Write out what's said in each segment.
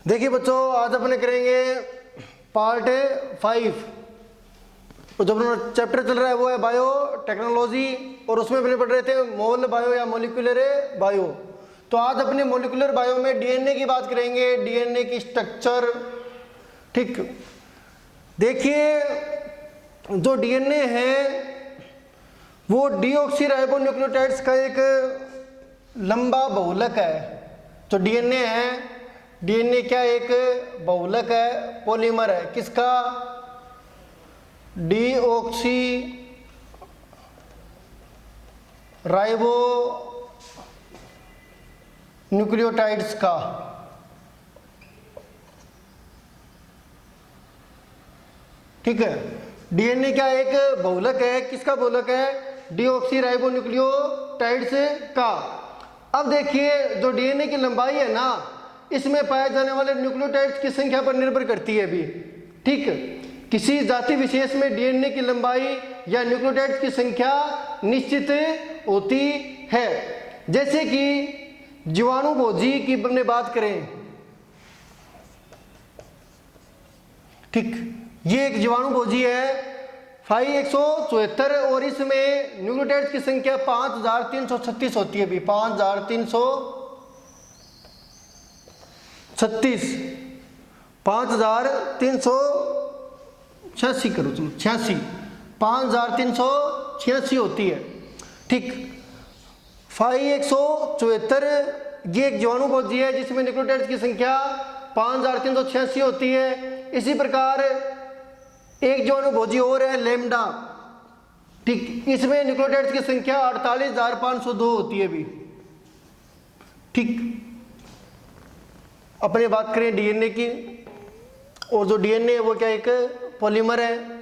देखिए बच्चों, आज अपने करेंगे पार्ट 5। तो जो अपना चैप्टर चल रहा है वो है बायो टेक्नोलॉजी, और उसमें अपने पढ़ रहे थे मोल बायो या मोलिकुलर बायो। तो आज अपने मोलिकुलर बायो में डीएनए की बात करेंगे, डीएनए की स्ट्रक्चर। ठीक, देखिए जो डीएनए है वो डीऑक्सीराइबोन्यूक्लियोटाइड्स का एक लंबा बहुलक है। जो डीएनए है, डीएनए क्या एक बहुलक है, पॉलीमर है। किसका? डीऑक्सी राइबो न्यूक्लियोटाइड्स का। ठीक है, डीएनए क्या एक बहुलक है। किसका बहुलक है? डीऑक्सी राइबो न्यूक्लियोटाइड्स का। अब देखिए जो डीएनए की लंबाई है ना, इसमें पाए जाने वाले न्यूक्लियोटाइड्स की संख्या पर निर्भर करती है भी। ठीक, किसी जाति विशेष में डीएनए की लंबाई या न्यूक्लियोटाइड्स की संख्या निश्चित होती है। जैसे कि जीवाणुभोजी की अपने बात करें, ठीक, ये एक जीवाणुभोजी है फाई 174, और इसमें न्यूक्लियोटाइड्स की संख्या 5336 होती है भी। 5336 5386 करो, चलो 86, 5386 होती है। ठीक, फाई 174 ये एक जीवाणुभोजी है जिसमें न्यूक्लियोटाइड्स की संख्या 5386 होती है। इसी प्रकार एक जीवाणुभोजी और है लैम्डा। ठीक, इसमें न्यूक्लियोटाइड्स की संख्या 48502 होती है भी। ठीक, अपने बात करें डीएनए की, और जो डीएनए है वो क्या एक पॉलीमर है,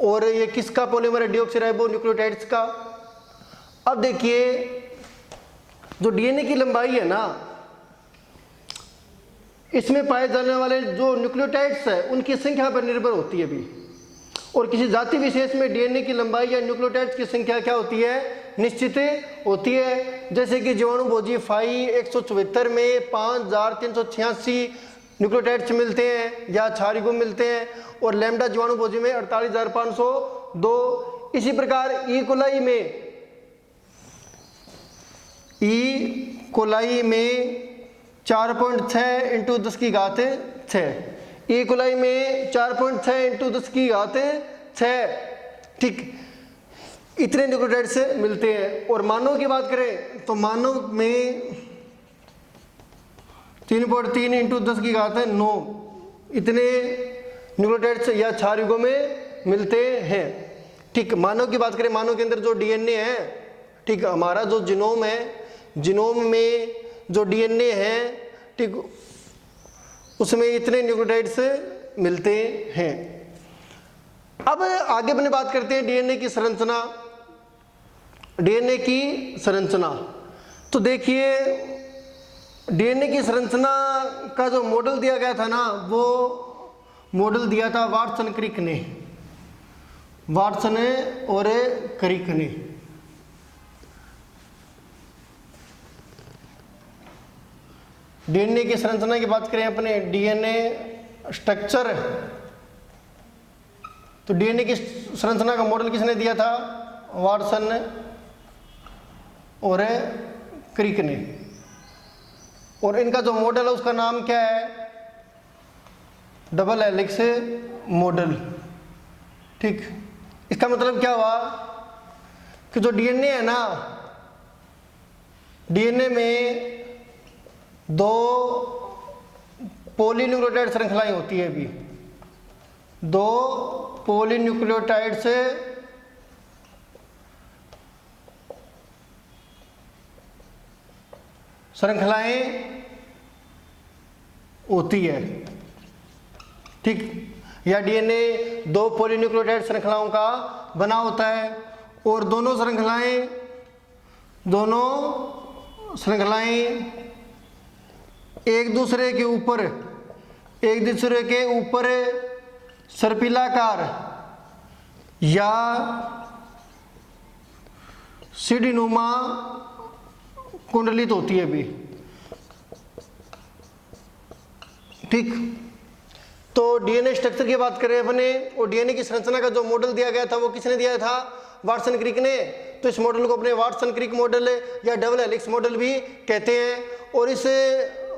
और ये किसका पॉलीमर है? डीऑक्सीराइबो न्यूक्लियोटाइड्स का। अब देखिए जो डीएनए की लंबाई है ना, इसमें पाए जाने वाले जो न्यूक्लियोटाइड्स है उनकी संख्या पर निर्भर होती है भी। और किसी जाति विशेष में डीएनए की लंबाई या न्यूक्लियोटाइड्स की संख्या क्या होती है? निश्चित होती है। जैसे कि जीवाणुभोजी फाई 174 में 5386 न्यूक्लियोटाइड्स मिलते हैं या क्षारीय गुण मिलते हैं, और लैम्डा जीवाणुभोजी में 48502। इसी प्रकार ई कोलाई में 4.6 इंटू 10 की घात 6। ई कोलाई में 4.6 इंटू 10 की घात 6। ठीक, इतने न्यूक्लियोटाइड्स मिलते हैं। और मानव की बात करें तो मानव में 3.3 इंटू 10 की घात 9 इतने न्यूक्लियोटाइड्स या क्षारयुग्मों में मिलते हैं। ठीक, मानव की बात करें, मानव के अंदर जो डीएनए है, ठीक, हमारा जो जीनोम है, जीनोम में जो डीएनए है, ठीक, उसमें इतने न्यूक्लियोटाइड्स मिलते हैं। अब आगे अपने बात करते हैं डीएनए की संरचना। डीएनए की संरचना, तो देखिए डीएनए की संरचना का जो मॉडल दिया गया था ना, वो मॉडल दिया था वाटसन क्रिक ने, वाटसन और क्रिक ने। डीएनए की संरचना की बात करें अपने, डीएनए स्ट्रक्चर, तो डीएनए की संरचना का मॉडल किसने दिया था? वाटसन और क्रिक ने। और इनका जो मॉडल है उसका नाम क्या है? Double helix model. ठीक, इसका मतलब क्या हुआ कि जो डीएनए है ना, डीएनए में 2 पॉलीन्यूक्लियोटाइड श्रृंखलाएं होती है भी। 2 पॉलीन्यूक्लियोटाइड से श्रृंखलाएं होती है। ठीक, या डीएनए 2 पॉलीन्यूक्लियोटाइड श्रृंखलाओं का बना होता है, और दोनों श्रृंखलाएं एक दूसरे के ऊपर सर्पिलाकार या सीढ़ीनुमा कुंडलित होती है भी। ठीक। तो डीएनए स्ट्रक्चर की बात करें अपने, और डीएनए की संरचना का जो मॉडल दिया गया था वो किसने दिया था? वाटसन क्रिक ने। तो इस मॉडल को अपने वाटसन क्रिक मॉडल या डबल हेलिक्स मॉडल भी कहते हैं। और इस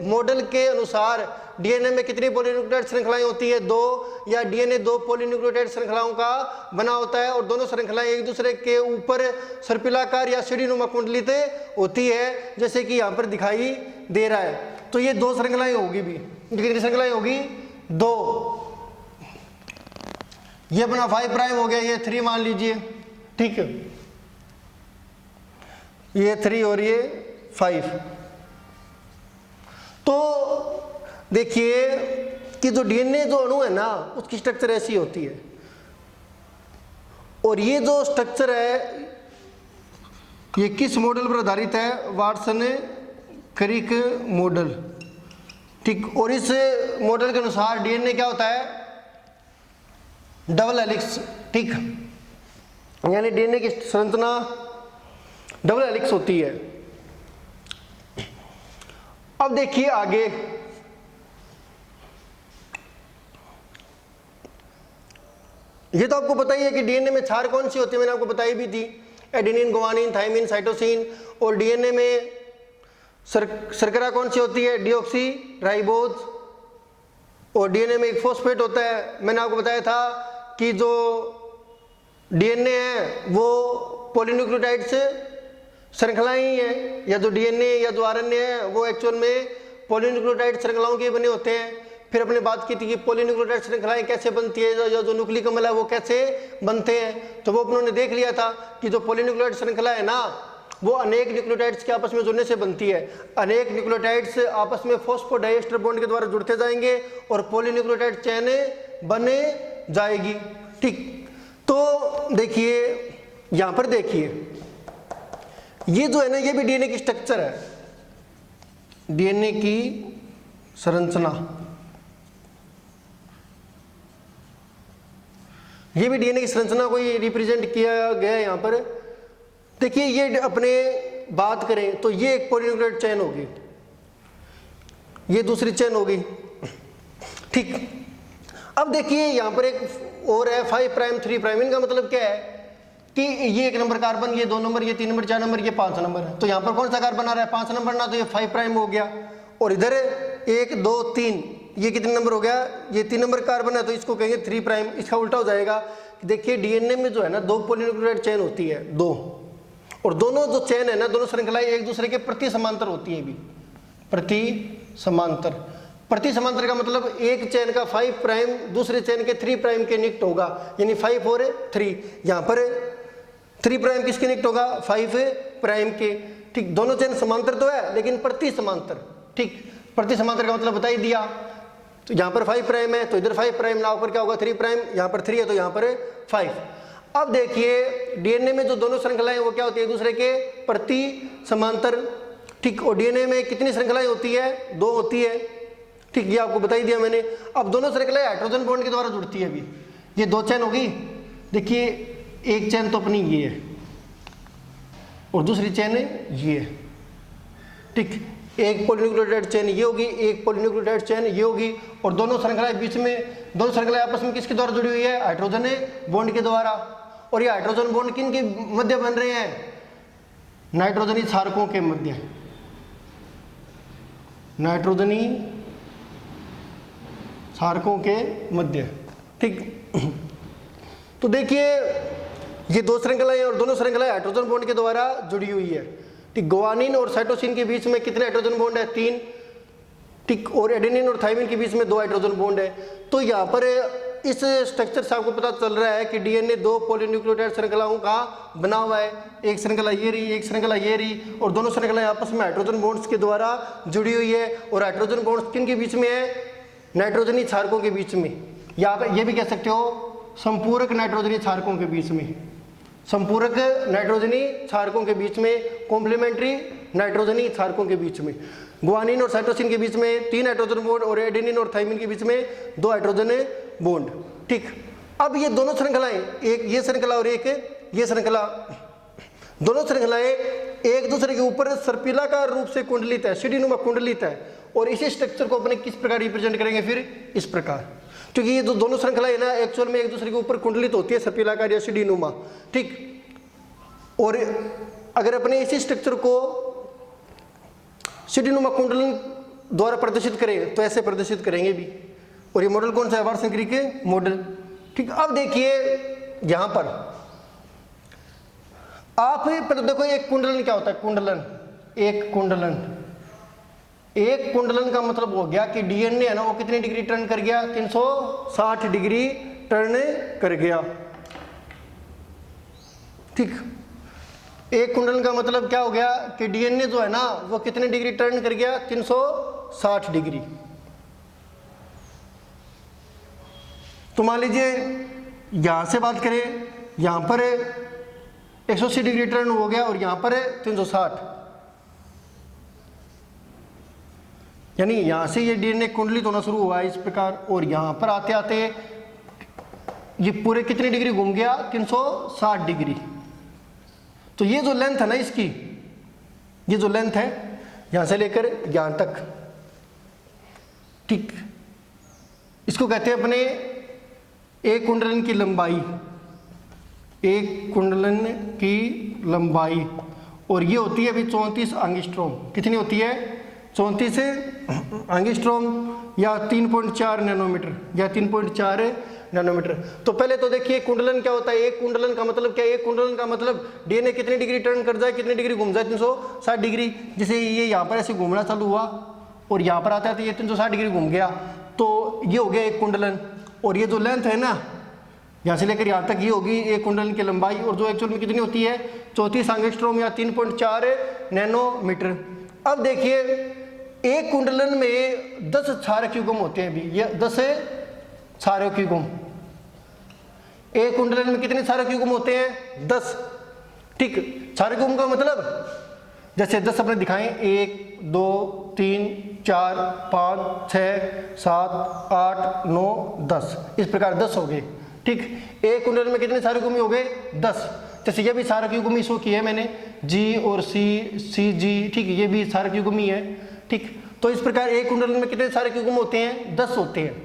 मॉडल के अनुसार डीएनए में कितनी पॉलीन्यूक्लियोटाइड श्रृंखलाएं होती है? 2, या डीएनए 2 पॉलीन्यूक्लियोटाइड श्रृंखलाओं का बना होता है, और दोनों श्रृंखलाएं एक दूसरे के ऊपर सर्पिलाकार या सीढ़ीनुमा कुंडलित होती है, जैसे कि यहाँ पर दिखाई दे रहा है। तो ये 2 श्रृंखलाएं होगी भी। कितनी श्रृंखलाएं होगी? 2। ये अपना 5 प्राइम हो गया, ये 3 मान लीजिए, ठीक है, ये 3 और ये 5। तो देखिए कि जो डीएनए जो अणु है ना, उसकी स्ट्रक्चर ऐसी होती है, और ये जो स्ट्रक्चर है ये किस मॉडल पर आधारित है? वाटसन क्रिक मॉडल, ठीक। और इस मॉडल के अनुसार डीएनए क्या होता है? डबल हेलिक्स, ठीक, यानी डीएनए की संरचना डबल हेलिक्स होती है। अब देखिए आगे, ये तो आपको पता ही है कि डीएनए में क्षार कौन सी होती है, मैंने आपको बताई भी थी, एडेनिन, गुआनिन, थाइमिन, साइटोसिन। और डीएनए में शर्करा कौन सी होती है? Deoxy ribose. और डीएनए में एक फॉस्फेट होता है। मैंने आपको बताया था कि जो डीएनए है वो पॉलीन्यूक्लियोटाइड्स श्रृंखलाएं ही है, या जो डीएनए या जो आरएनए है वो एक्चुअल में पॉलीन्यूक्लियोटाइड श्रृंखलाओं के बने होते हैं। फिर अपने बात की थी कि पॉलीन्यूक्लियोटाइड श्रृंखलाएं कैसे बनती है, जो न्यूक्लिक अम्ल है वो कैसे बनते हैं। तो वो अपनों ने देख लिया था कि जो पॉलीन्यूक्लियोटाइड श्रृंखला है ना, वो अनेक न्यूक्लियोटाइड्स के आपस में जुड़ने से बनती है। अनेक न्यूक्लियोटाइड्स आपस में फॉस्फोडाइएस्टर बॉन्ड के द्वारा जुड़ते जाएंगे और पॉलीन्यूक्लियोटाइड चेन बने जाएगी, ठीक। तो देखिए यहां पर देखिए, ये जो है ना, ये भी डीएनए की स्ट्रक्चर है, डीएनए की संरचना, ये भी डीएनए की संरचना को ही रिप्रेजेंट किया गया है यहां पर। देखिए ये अपने बात करें तो ये एक पॉलीन्यूक्लियोटाइड चेन होगी, ये दूसरी चेन होगी, ठीक। अब देखिए यहां पर एक और है 5 प्राइम 3 प्राइम। इनका मतलब क्या है कि ये 1 नंबर कार्बन, ये 2 नंबर, ये 3 नंबर, 4 नंबर, ये 5 नंबर है। तो यहां पर कौन सा कार्बन आ रहा है? 5 नंबर ना, तो ये 5 प्राइम हो गया। और इधर 1 2 3, ये कितने नंबर हो गया? ये 3 नंबर कार्बन है, तो इसको कहेंगे 3 प्राइम। इसका उल्टा हो जाएगा। देखिए डीएनए में जो है ना 2 पॉलीन्यूक्लियोटाइड चेन होती है, 2, और दोनों जो चेन है ना, दोनों श्रृंखलाएं एक दूसरे के प्रति समांतर होती है भी, प्रति समांतर। प्रति समांतर का मतलब एक चेन का 5 प्राइम दूसरे चेन के 3 प्राइम के निकट होगा, यानी 5 और 3। यहां पर 3 प्राइम किसके निकट होगा? 5 प्राइम के, ठीक। दोनों चेन समांतर तो है लेकिन प्रति समांतर, ठीक। प्रति समांतर का मतलब बता ही दिया। तो यहां पर 5 प्राइम है तो इधर 5 प्राइम, ना ऊपर क्या होगा? 3 प्राइम। यहां पर 3 है तो यहां पर 5। अब देखिए डीएनए में जो दोनों श्रृंखलाएं वो क्या होती है? एक दूसरे के प्रति समांतर, ठीक। और डीएनए में कितनी श्रृंखलाएं होती है? 2 होती है, ठीक। ये आपको बता ही दिया मैंने। अब दोनों श्रृंखलाएं हाइड्रोजन बॉन्ड के द्वारा जुड़ती है। अभी ये 2 चेन होगी। देखिए एक चेन तो अपनी ये है और दूसरी चेन ये है, ठीक। एक पॉलीन्यूक्लियोटाइड चेन ये होगी, एक पॉलीन्यूक्लियोटाइड चेन ये होगी, और दोनों श्रृंखलाएं बीच में, दोनों श्रृंखलाएं आपस में किसके द्वारा जुड़ी हुई है? हाइड्रोजन बॉन्ड के द्वारा। और ये हाइड्रोजन बॉन्ड किन के मध्य बन रहे हैं? नाइट्रोजनी क्षारकों के मध्य, नाइट्रोजनी क्षारकों के मध्य, ठीक। तो देखिए ये 2 श्रृंखलाएं और दोनों श्रृंखलाएं हाइड्रोजन बॉन्ड के द्वारा जुड़ी हुई है, ठीक। गुआनिन और साइटोसिन के बीच में कितने हाइड्रोजन बॉन्ड है? 3, ठीक। और एडेनिन और थाइमिन के बीच में 2 हाइड्रोजन बॉन्ड है। तो यहाँ पर इस स्ट्रक्चर से आपको पता चल रहा है कि डीएनए 2 पॉलीन्यूक्लियोटाइड श्रृंखलाओं का बना हुआ है। एक श्रृंखला ये रही, एक श्रृंखला ये रही, और दोनों श्रृंखलाएं आपस में हाइड्रोजन बॉन्ड्स के द्वारा जुड़ी हुई है। और हाइड्रोजन बॉन्ड्स किन के बीच में है? नाइट्रोजनी क्षारकों के बीच में, या ये भी कह सकते हो संपूरक नाइट्रोजनी क्षारकों के बीच में, संपूरक नाइट्रोजनी क्षारकों के बीच में, कॉम्प्लीमेंट्री नाइट्रोजनी क्षारकों के बीच में। गुआनिन और साइटोसिन के बीच में 3 हाइड्रोजन बॉन्ड और एडेनिन और थाइमिन के बीच में 2 हाइड्रोजन बॉन्ड, ठीक। अब ये दोनों श्रृंखलाएं, एक ये श्रृंखला और एक ये श्रृंखला, दोनों श्रृंखलाएं एक दूसरे के ऊपर सर्पिलाकार रूप से कुंडलित है, सीढ़ीनुमा कुंडलित है। और इसी स्ट्रक्चर को अपने किस प्रकार रिप्रेजेंट करेंगे, फिर इस प्रकार, क्योंकि ये जो दोनों श्रृंखलाएं ना एक्चुअल में एक दूसरे के ऊपर कुंडलित होती है, सर्पिलाकार या सीढ़ीनुमा, ठीक। और अगर अपने इसी स्ट्रक्चर को सीढ़ीनुमा कुंडलन द्वारा प्रदर्शित करें तो ऐसे प्रदर्शित करेंगे भी। और ये मॉडल कौन सा है, वार्षिक के मॉडल, ठीक। अब देखिए यहां पर आप पहले देखो एक कुंडलन क्या होता है, कुंडलन, एक कुंडलन, एक कुंडलन का मतलब हो गया कि डीएनए है ना वो कितनी डिग्री टर्न कर गया, 360 डिग्री टर्न कर गया, ठीक। एक कुंडलन का मतलब क्या हो गया कि डीएनए जो है ना वो कितने डिग्री टर्न कर गया, 360 डिग्री। तो मान लीजिए यहां से बात करें, यहां पर 180 डिग्री टर्न हो गया और यहां पर 360, यानी यहां से ये डीएनए कुंडलित होना शुरू हुआ है इस प्रकार, और यहां पर आते आते ये पूरे कितनी डिग्री घूम गया, 360 डिग्री। तो ये जो लेंथ है ना इसकी, ये जो लेंथ है यहां से लेकर यहां तक, ठीक, इसको कहते हैं अपने एक कुंडलन की लंबाई, एक कुंडलन की लंबाई। और ये होती है अभी 34 एंगस्ट्रॉम, कितनी होती है, 34 एंगस्ट्रॉम या 3.4 नैनोमीटर या 3.4 नैनोमीटर। तो पहले तो देखिए कुंडलन क्या होता है, एक कुंडलन का मतलब क्या है, एक कुंडलन का मतलब डीएनए कितनी डिग्री टर्न कर जाए, कितनी डिग्री घूम जाए, 360 डिग्री। जैसे ये यहाँ पर ऐसे घूमना चालू हुआ और यहाँ पर आता है तो ये 360 डिग्री घूम गया, तो ये हो गया एक कुंडलन। और ये जो लेंथ है ना यहाँ से लेकर यहाँ तक, ये होगी एक कुंडलन की लंबाई, और जो एक्चुअल में कितनी होती है, 34 एंगस्ट्रॉम या 3.4 नैनोमीटर। अब देखिए एक कुंडलन में 10 क्षारक युग्म होते हैं, भी ये 10 क्षारक युग्म, एक कुंडलन में कितने क्षारक युग्म होते हैं, 10, ठीक। क्षारक युग्म का मतलब जैसे 10 अपने दिखाएं, 1 2 3 4 5 6 7 8 9 10, इस प्रकार 10 हो गए, ठीक। एक कुंडलन में कितने क्षारक युग्म हो गए, 10। जैसे ये भी क्षारक युग्म शो किया है मैंने, जी और सी जी, ठीक, ये भी क्षारक युग्म ही है, ठीक। तो इस प्रकार एक कुंडलन में कितने क्षारक युग्म होते हैं, 10 होते हैं,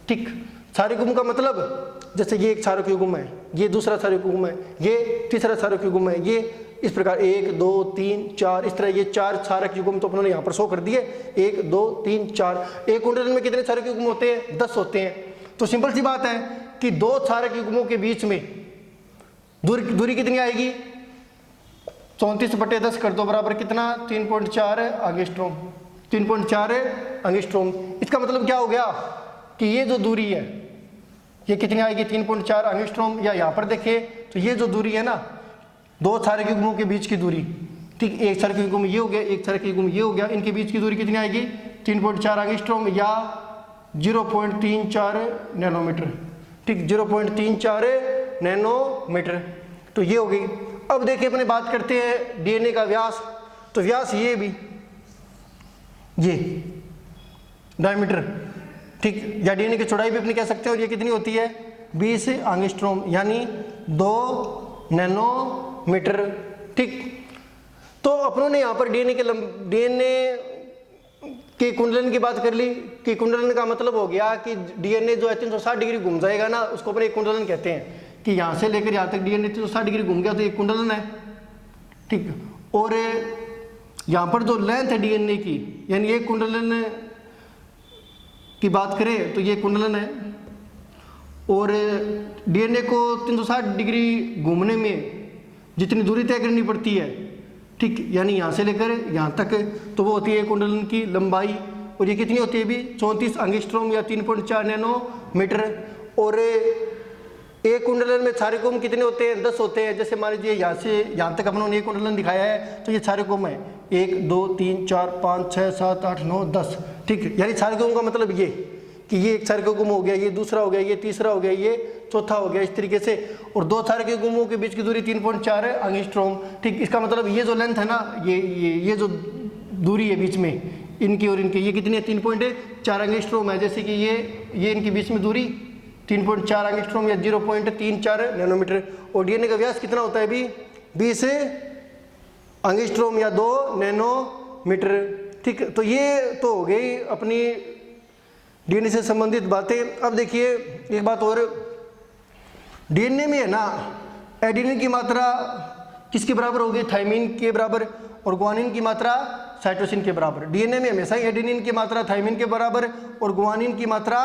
ठीक। क्षारक युग्म का मतलब जैसे ये एक क्षारक युग्म है, ये दूसरा क्षारक युग्म है, ये तीसरा क्षारक युग्म है, ये इस प्रकार 1 2 3 4, इस तरह ये 4 क्षारक युग्म तो अपने यहाँ पर शो कर दिए, 1 2 3 4। एक कुंडलन में कितने क्षारक युग्म होते हैं, 10 होते हैं। तो सिंपल सी बात है कि दो क्षारक युग्मों के बीच में दूरी कितनी आएगी, 34/10 कर दो बराबर कितना, 3.4 एंगस्ट्रॉम, 3.4 एंगस्ट्रॉम। इसका मतलब क्या हो गया कि ये जो दूरी है ये कितनी आएगी, 3.4 एंगस्ट्रॉम। या यहाँ पर देखें तो ये जो दूरी है ना, दो क्षारक युग्मों के बीच की दूरी, ठीक, एक क्षारक युग्म ये हो गया, एक क्षारक युग्म ये हो गया, इनके बीच की दूरी कितनी आएगी, 3.4 एंगस्ट्रॉम या 0.34 नैनोमीटर, ठीक, 0.34 नैनोमीटर। तो ये हो गई। अब देखिए अपने बात करते हैं डीएनए का व्यास। तो व्यास ये भी, ये डायमीटर, ठीक, या डीएनए की चौड़ाई भी अपनी कह सकते हैं, और ये कितनी होती है, 20 एंगस्ट्रॉम यानी 2 नैनोमीटर, ठीक। तो अपनों ने यहाँ पर डीएनए के कुंडलन की बात कर ली कि कुंडलन का मतलब हो गया कि डीएनए जो है 360 डिग्री घूम जाएगा ना, उसको अपन एक कुंडलन कहते हैं, कि यहाँ से लेकर यहाँ तक डीएनए 360 डिग्री घूम गया तो एक कुंडलन है, ठीक। और यहाँ पर जो लेंथ है डीएनए की, यानी एक कुंडलन की बात करें तो ये कुंडलन है, और डीएनए को 360 डिग्री घूमने में जितनी दूरी तय करनी पड़ती है, ठीक, यानी यहाँ से लेकर यहाँ तक, तो वो होती है कुंडलन की लंबाई। और ये कितनी होती है भी, 34 एंगस्ट्रॉम या 3.4 नैनोमीटर। और एक कुंडलन में क्षारक युग्म कितने होते हैं, 10 होते हैं। जैसे मान लीजिए यहाँ से यहाँ तक अपनों ने एक कुंडलन दिखाया है, तो ये क्षारक युग्म है 1 2 3 4 5 6 7 8 9 10, ठीक। यानी क्षारक युग्म का मतलब ये कि ये एक क्षारक युग्म हो गया, ये दूसरा हो गया, ये तीसरा हो गया, ये चौथा हो गया, इस तरीके से। और दो क्षारक युग्मों के बीच की दूरी 3.4 एंगस्ट्रॉम, ठीक। इसका मतलब ये जो लेंथ है ना, ये जो दूरी है बीच में इनकी और इनकी, ये कितनी है, 3.4 एंगस्ट्रॉम है। जैसे कि ये इनके बीच में दूरी 3.4 एंगस्ट्रॉम या 0.34 नैनोमीटर। और डीएनए का व्यास कितना होता है भी, 20 एंगस्ट्रोम या 2 नैनोमीटर। ठीक, तो ये तो हो गई अपनी डीएनए से संबंधित बातें। अब देखिए एक बात और, डीएनए में है ना एडेनिन की मात्रा किसके बराबर होगी, थायमिन के बराबर, और ग्वानिन की मात्रा साइटोसिन के बराबर। डीएनए में हमेशा ही एडेनिन की मात्रा थायमिन के बराबर और ग्वानिन की मात्रा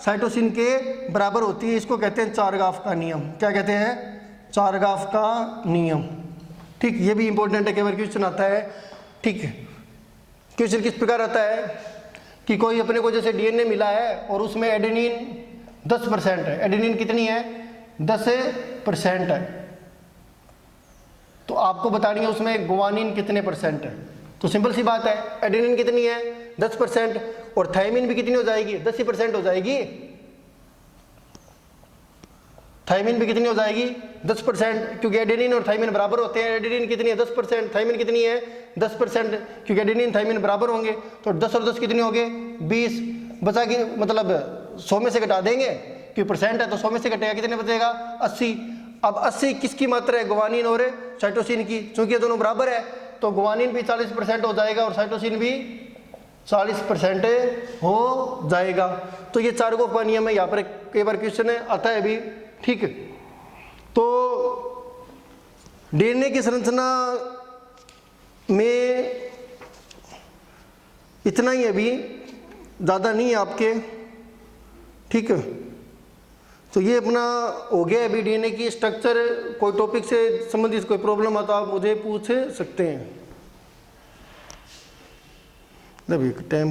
साइटोसिन के बराबर होती है। इसको कहते हैं चारगाफ का नियम। क्या कहते हैं, चारगाफ का नियम। ठीक, ये भी इंपॉर्टेंट है, कई बार क्वेश्चन आता है। ठीक, क्वेश्चन किस प्रकार आता है कि कोई अपने को जैसे डीएनए मिला है और उसमें एडेनिन 10% है, एडेनिन कितनी है, 10% है, तो आपको बतानी है उसमें ग्वानिन कितने परसेंट है। तो सिंपल सी बात है, एडेनिन कितनी है 10% और थायमिन भी कितनी हो जाएगी, 10% हो जाएगी। थायमिन भी कितनी हो जाएगी 10%, क्योंकि एडेनिन और थायमिन बराबर होते हैं। एडेनिन कितनी है 10%, थायमिन कितनी है 10%, क्योंकि एडेनिन थायमिन बराबर होंगे तो 10 और 10 कितने हो गए 20, बचा के मतलब 100 में से घटा देंगे क्योंकि परसेंट है तो 100 में से घटेगा कितने बचेगा 80। अब 80 किसकी मात्रा है, ग्वानिन और साइटोसिन की, चूंकि ये दोनों बराबर है तो ग्वानिन भी 40% हो जाएगा और साइटोसिन भी 40% हो जाएगा। तो ये चारगाफ का नियम है, यहाँ पर कई बार क्वेश्चन आता है भी। ठीक, तो डीएनए की संरचना में इतना ही अभी, ज़्यादा नहीं है आपके। ठीक, तो ये अपना हो गया अभी डीएनए की स्ट्रक्चर। कोई टॉपिक से संबंधित कोई प्रॉब्लम हो तो आप मुझे पूछ सकते हैं। टाइम